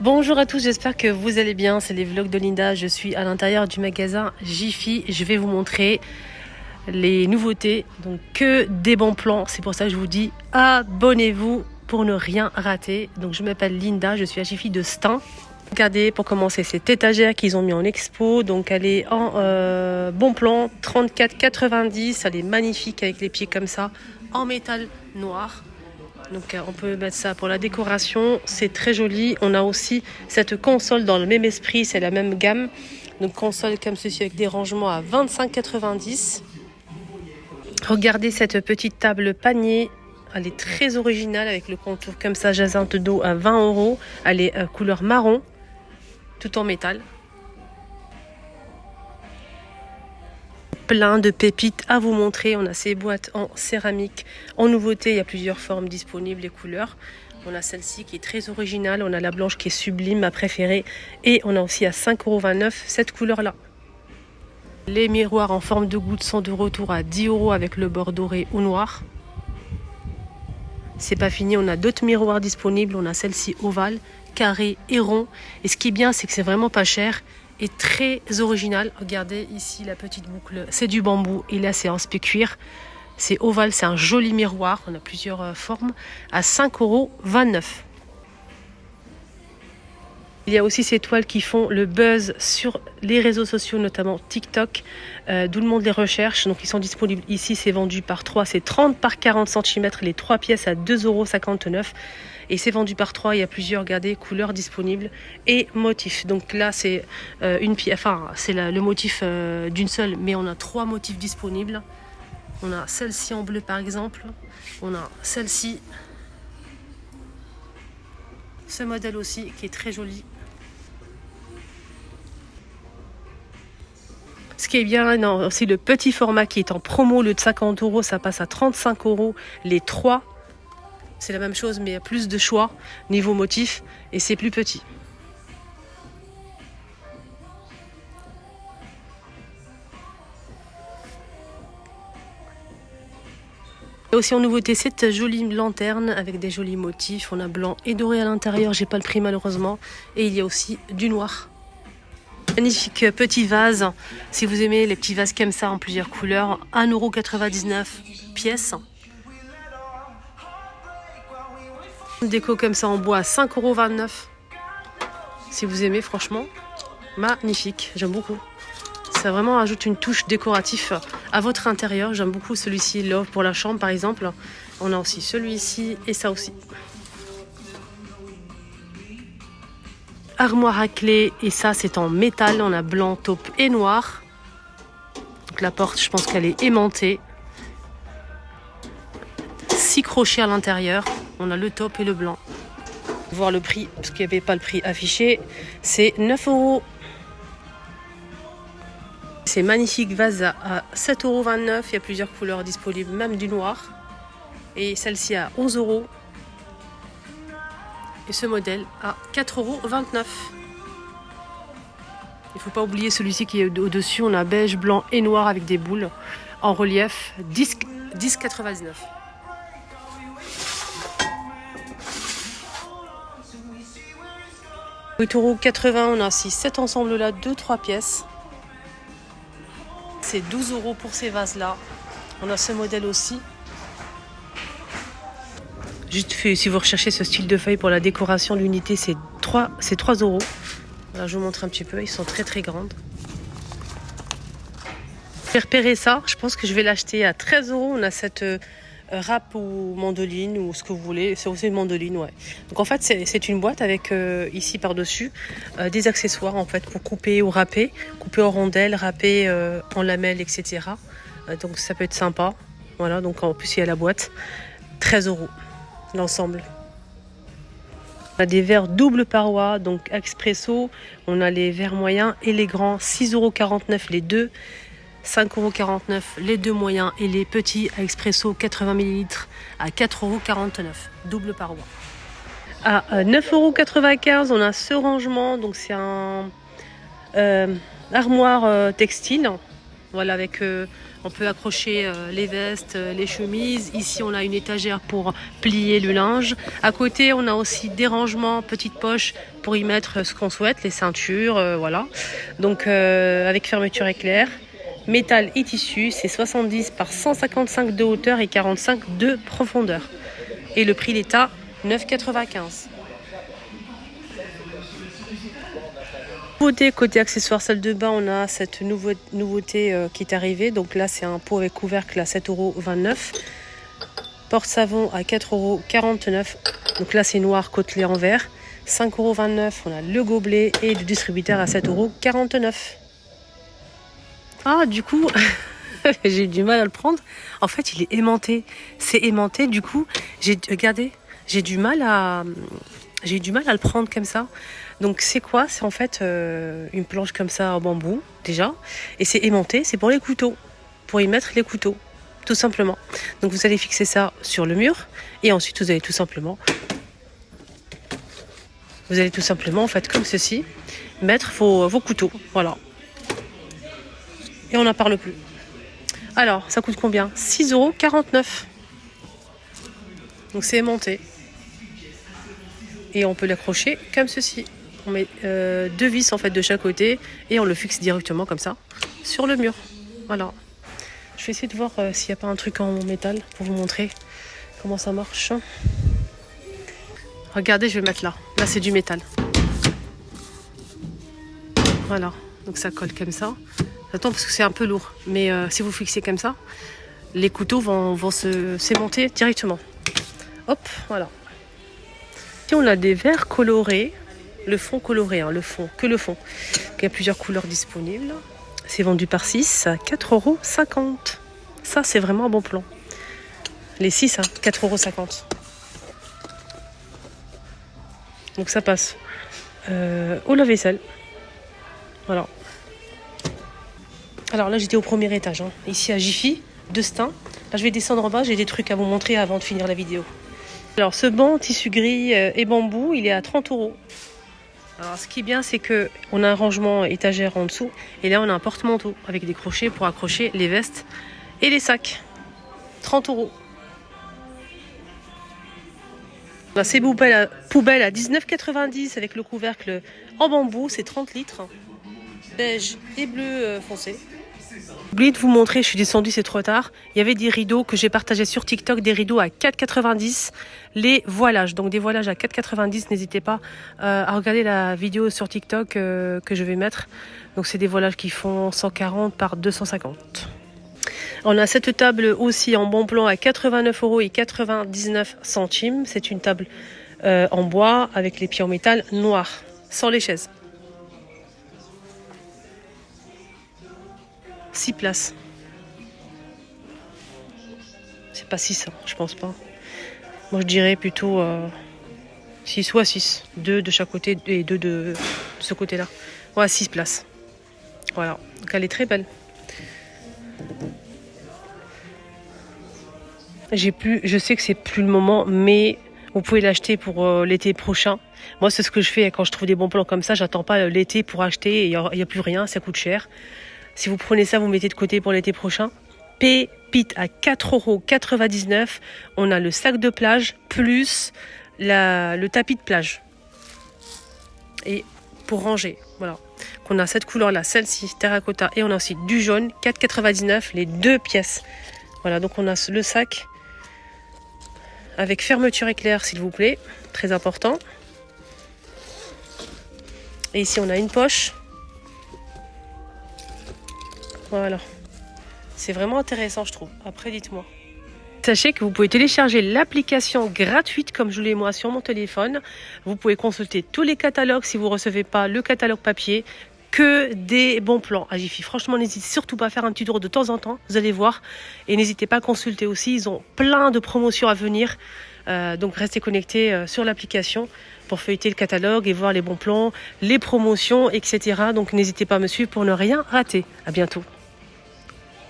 Bonjour à tous, j'espère que vous allez bien. C'est les vlogs de Linda. Je suis à l'intérieur du magasin Jiffy. Je vais vous montrer les nouveautés. Donc que des bons plans. C'est pour ça que je vous dis abonnez-vous pour ne rien rater. Donc je m'appelle Linda, je suis à Jiffy de Stein. Regardez pour commencer cette étagère qu'ils ont mis en expo. Donc elle est en bon plan 34,90. Elle est magnifique avec les pieds comme ça en métal noir. Donc on peut mettre ça pour la décoration, c'est très joli. On a aussi cette console dans le même esprit, c'est la même gamme. Donc console comme ceci avec des rangements à 25,90. Regardez cette petite table panier, elle est très originale avec le contour comme ça, jacinthe d'eau à 20 €. Elle est couleur marron, tout en métal. Plein de pépites à vous montrer. On a ces boîtes en céramique. En nouveauté, il y a plusieurs formes disponibles et couleurs. On a celle-ci qui est très originale. On a la blanche qui est sublime, ma préférée. Et on a aussi à 5,29 € cette couleur-là. Les miroirs en forme de goutte sont de retour à 10 € avec le bord doré ou noir. C'est pas fini, on a d'autres miroirs disponibles. On a celle-ci ovale, carré et rond. Et ce qui est bien, c'est que c'est vraiment pas cher. Et très original. Regardez ici la petite boucle, c'est du bambou et là c'est en spé-cuir. C'est ovale, c'est un joli miroir. On a plusieurs formes à 5,29 €. Il y a aussi ces toiles qui font le buzz sur les réseaux sociaux, notamment TikTok, d'où le monde les recherche. Donc ils sont disponibles ici, c'est vendu par 3, c'est 30 par 40 cm, les 3 pièces à 2,59 €. Et c'est vendu par 3, il y a plusieurs, regardez, couleurs disponibles et motifs. Donc là c'est une pièce, enfin c'est le motif d'une seule, mais on a 3 motifs disponibles. On a celle-ci en bleu par exemple, on a celle-ci, ce modèle aussi qui est très joli. Ce qui est bien, non, aussi le petit format qui est en promo, le de 50 €, ça passe à 35 € les 3. C'est la même chose, mais il y a plus de choix niveau motif et c'est plus petit. Et aussi en nouveauté, cette jolie lanterne avec des jolis motifs. On a blanc et doré à l'intérieur, j'ai pas le prix malheureusement. Et il y a aussi du noir. Magnifique petit vase. Si vous aimez les petits vases comme ça en plusieurs couleurs, 1,99 € pièce. Une déco comme ça en bois à 5,29 €. Si vous aimez, franchement, magnifique, j'aime beaucoup. Ça vraiment ajoute une touche décorative à votre intérieur. J'aime beaucoup celui-ci, Love pour la chambre par exemple. On a aussi celui-ci et ça aussi. Armoire à clé et ça c'est en métal. On a blanc, taupe et noir. Donc la porte, je pense qu'elle est aimantée. 6 crochets à l'intérieur. On a le taupe et le blanc. Voir le prix, parce qu'il n'y avait pas le prix affiché. C'est 9 €. C'est magnifique vase à 7,29 €. Il y a plusieurs couleurs disponibles, même du noir. Et celle-ci à 11 €. Et ce modèle à 4,29 €. Il ne faut pas oublier celui-ci qui est au-dessus. On a beige, blanc et noir avec des boules en relief. 10,99 €. €8,80 €. On a aussi cet ensemble-là, 2-3 pièces. C'est 12 € pour ces vases-là. On a ce modèle aussi. Juste si vous recherchez ce style de feuille pour la décoration, l'unité c'est 3 €. Voilà, je vous montre un petit peu, ils sont très très grandes. J'ai repéré ça, je pense que je vais l'acheter à 13 €. On a cette râpe ou mandoline ou ce que vous voulez, c'est aussi une mandoline, ouais. Donc en fait c'est une boîte avec ici par-dessus des accessoires en fait pour couper ou râper, couper en rondelles, râper en lamelles, etc. Donc ça peut être sympa. Voilà, donc en plus il y a la boîte, 13 € l'ensemble. On a des verres double paroi, donc expresso. On a les verres moyens et les grands, 6,49 € les deux. 5,49 € les deux moyens et les petits à expresso 80 ml à 4,49 € double paroi. À 9,95 € on a ce rangement, donc c'est un armoire textile, voilà, avec On peut accrocher les vestes, les chemises. Ici, on a une étagère pour plier le linge. À côté, on a aussi des rangements, petites poches pour y mettre ce qu'on souhaite, les ceintures, voilà. Donc, avec fermeture éclair. Métal et tissu, c'est 70 par 155 de hauteur et 45 de profondeur. Et le prix, il est à 9,95. Côté accessoires salle de bain, on a cette nouveauté qui est arrivée. Donc là, c'est un pot avec couvercle à 7,29 €. Porte-savon à 4,49 €. Donc là, c'est noir côtelé en verre. 5,29 €. On a le gobelet et le distributeur à 7,49 €. Ah, du coup, j'ai eu du mal à le prendre. En fait, il est aimanté. C'est aimanté. Du coup, regardez, j'ai du mal à le prendre comme ça. Donc c'est quoi? C'est en fait une planche comme ça en bambou déjà. Et c'est aimanté, c'est pour les couteaux. Pour y mettre les couteaux, tout simplement. Donc vous allez fixer ça sur le mur. Et ensuite vous allez tout simplement en fait comme ceci, mettre vos couteaux. Voilà. Et on n'en parle plus. Alors, ça coûte combien? 6,49 €. Donc c'est aimanté. Et on peut l'accrocher comme ceci. On met 2 vis en fait de chaque côté et on le fixe directement comme ça sur le mur. Voilà. Je vais essayer de voir s'il n'y a pas un truc en métal pour vous montrer comment ça marche. Regardez, je vais mettre là. Là, c'est du métal. Voilà. Donc ça colle comme ça. Attends, parce que c'est un peu lourd. Mais si vous fixez comme ça, les couteaux vont s'aimanter directement. Hop, voilà. Ici, on a des verres colorés. Le fond coloré, hein, le fond. Il y a plusieurs couleurs disponibles. C'est vendu par 6 à 4,50 €. Ça, c'est vraiment un bon plan. Les 6 à 4,50 €. Donc ça passe au lave-vaisselle. Voilà. Alors là, j'étais au premier étage, hein, ici à Jiffy, de Stein. Là, je vais descendre en bas, j'ai des trucs à vous montrer avant de finir la vidéo. Alors, ce banc tissu gris et bambou, il est à 30 €. Alors, ce qui est bien, c'est qu'on a un rangement étagère en dessous. Et là, on a un porte-manteau avec des crochets pour accrocher les vestes et les sacs. 30 €. On a ces poubelles à 19,90 € avec le couvercle en bambou. C'est 30 litres. Beige et bleu foncé. J'ai oublié de vous montrer, je suis descendue, c'est trop tard. Il y avait des rideaux que j'ai partagés sur TikTok, des rideaux à 4,90 €. Les voilages, donc des voilages à 4,90 €. N'hésitez pas à regarder la vidéo sur TikTok que je vais mettre. Donc c'est des voilages qui font 140 par 250. On a cette table aussi en bon plan à 89 € et 99 centimes. C'est une table en bois avec les pieds en métal noir, sans les chaises. 6 places. C'est pas 6, hein, je pense pas. Moi je dirais plutôt 6 ou 6. 2 de chaque côté et 2 de ce côté-là. Ouais, 6 places. Voilà. Donc elle est très belle. Je sais que c'est plus le moment, mais vous pouvez l'acheter pour l'été prochain. Moi, c'est ce que je fais quand je trouve des bons plans comme ça. J'attends pas l'été pour acheter. Il n'y a plus rien, ça coûte cher. Si vous prenez ça, vous mettez de côté pour l'été prochain. Pépite à 4,99 €. On a le sac de plage plus le tapis de plage. Et pour ranger, voilà. On a cette couleur-là, celle-ci, terracotta. Et on a aussi du jaune, 4,99 €, les 2 pièces. Voilà, donc on a le sac avec fermeture éclair, s'il vous plaît. Très important. Et ici, on a une poche. Voilà. C'est vraiment intéressant, je trouve. Après, dites-moi. Sachez que vous pouvez télécharger l'application gratuite comme je l'ai moi sur mon téléphone. Vous pouvez consulter tous les catalogues si vous ne recevez pas le catalogue papier. Que des bons plans à Jiffy. Franchement, n'hésitez surtout pas à faire un petit tour de temps en temps. Vous allez voir. Et n'hésitez pas à consulter aussi. Ils ont plein de promotions à venir. Donc restez connectés sur l'application pour feuilleter le catalogue et voir les bons plans, les promotions, etc. Donc n'hésitez pas à me suivre pour ne rien rater. À bientôt.